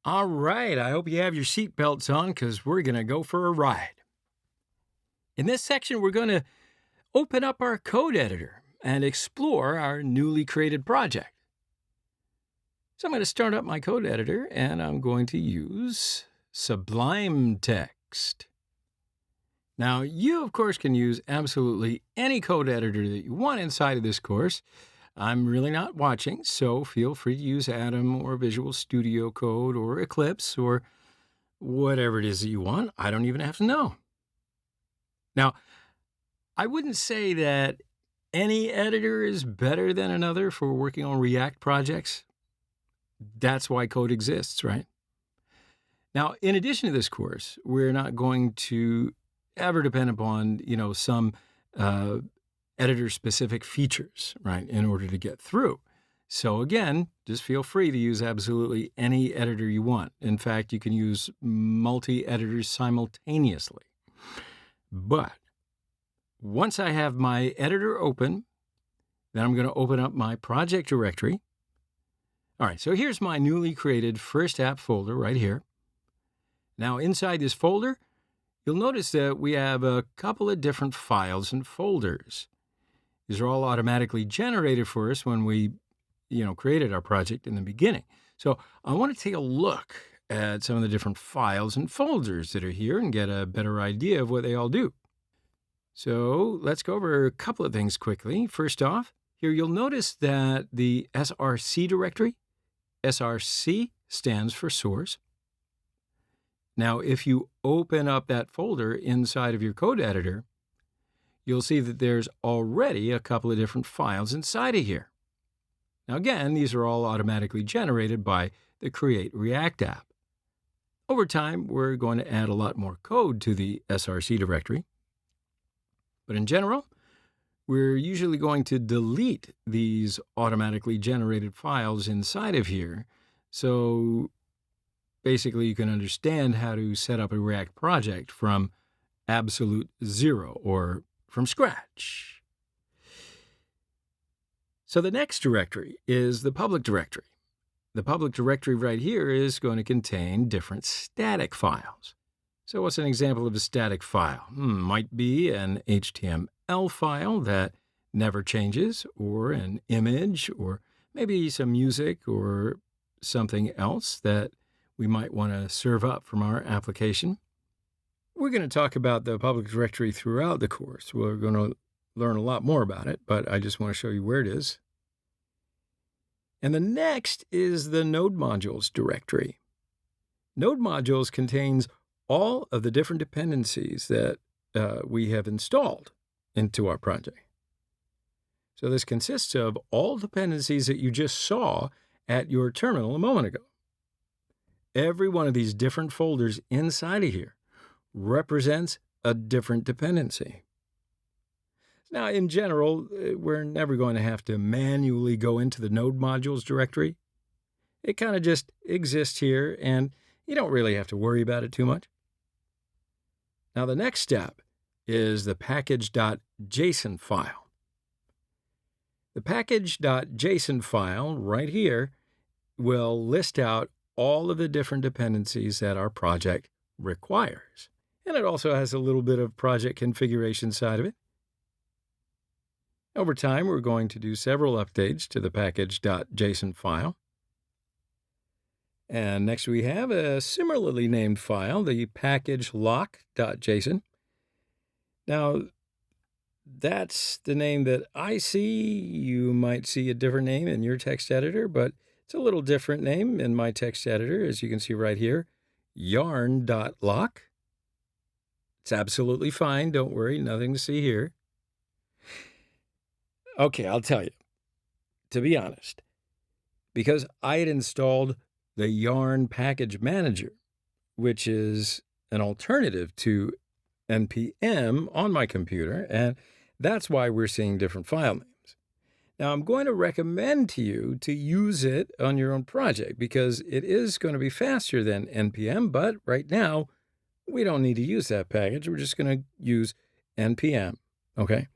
All right, I hope you have your seatbelts on because we're going to go for a ride. In this section, we're going to open up our code editor and explore our newly created project. So I'm going to start up my code editor and I'm going to use Sublime Text. Now, you, of course, can use absolutely any code editor that you want inside of this course. I'm really not watching, so feel free to use Atom or Visual Studio Code or Eclipse or whatever it is that you want. I don't even have to know. Now, I wouldn't say that any editor is better than another for working on React projects. That's why code exists, right? Now, in addition to this course, we're not going to ever depend upon, some editor-specific features, right, in order to get through. So again, just feel free to use absolutely any editor you want. In fact, you can use multi-editors simultaneously. But once I have my editor open, then I'm going to open up my project directory. All right, so here's my newly created first app folder right here. Now, inside this folder, you'll notice that we have a couple of different files and folders. These are all automatically generated for us when we, created our project in the beginning. So I want to take a look at some of the different files and folders that are here and get a better idea of what they all do. So let's go over a couple of things quickly. First off, here you'll notice that the SRC directory, SRC stands for source. Now, if you open up that folder inside of your code editor, you'll see that there's already a couple of different files inside of here. Now, again, these are all automatically generated by the Create React app. Over time, we're going to add a lot more code to the SRC directory. But in general, we're usually going to delete these automatically generated files inside of here. So basically, you can understand how to set up a React project from absolute zero or from scratch. So the next directory is the public directory. The public directory right here is going to contain different static files. So what's an example of a static file? Might be an HTML file that never changes, or an image, or maybe some music or something else that we might want to serve up from our application. We're going to talk about the public directory throughout the course. We're going to learn a lot more about it, but I just want to show you where it is. And the next is the Node Modules directory. Node Modules contains all of the different dependencies that we have installed into our project. So this consists of all dependencies that you just saw at your terminal a moment ago. Every one of these different folders inside of here represents a different dependency. Now, in general, we're never going to have to manually go into the Node Modules directory. It kind of just exists here, and you don't really have to worry about it too much. Now, the next step is the package.json file. The package.json file right here will list out all of the different dependencies that our project requires. And it also has a little bit of project configuration side of it. Over time, we're going to do several updates to the package.json file. And next we have a similarly named file, the packagelock.json. Now, that's the name that I see. You might see a different name in your text editor, but it's a little different name in my text editor, as you can see right here, yarn.lock. It's absolutely fine. Don't worry, nothing to see here. Okay, I'll tell you, to be honest, because I had installed the Yarn Package Manager, which is an alternative to NPM on my computer, and that's why we're seeing different file names. Now, I'm going to recommend to you to use it on your own project because it is going to be faster than NPM, but right now, we don't need to use that package. We're just going to use NPM, okay?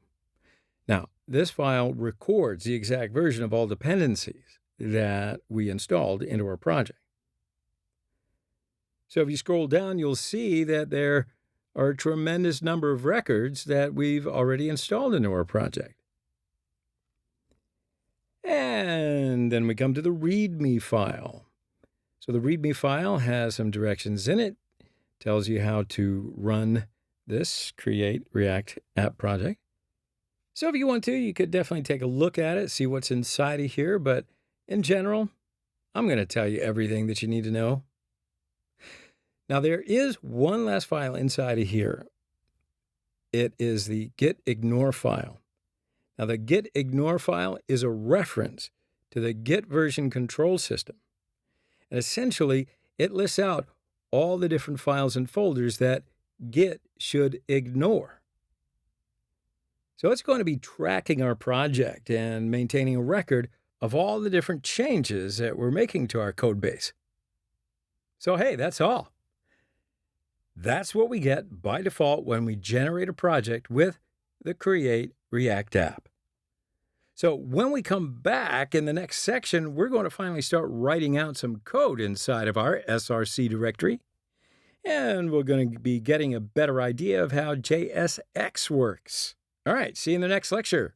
Now, this file records the exact version of all dependencies that we installed into our project. So if you scroll down, you'll see that there are a tremendous number of records that we've already installed into our project. And then we come to the README file. So the README file has some directions in it, tells you how to run this Create React app project. So if you want to, you could definitely take a look at it, see what's inside of here. But in general, I'm going to tell you everything that you need to know. Now, there is one last file inside of here. It is the gitignore file. Now, the gitignore file is a reference to the Git version control system. And essentially, it lists out all the different files and folders that Git should ignore. So it's going to be tracking our project and maintaining a record of all the different changes that we're making to our code base. So hey, that's all. That's what we get by default when we generate a project with the Create React app. So when we come back in the next section, we're going to finally start writing out some code inside of our SRC directory. And we're going to be getting a better idea of how JSX works. All right, see you in the next lecture.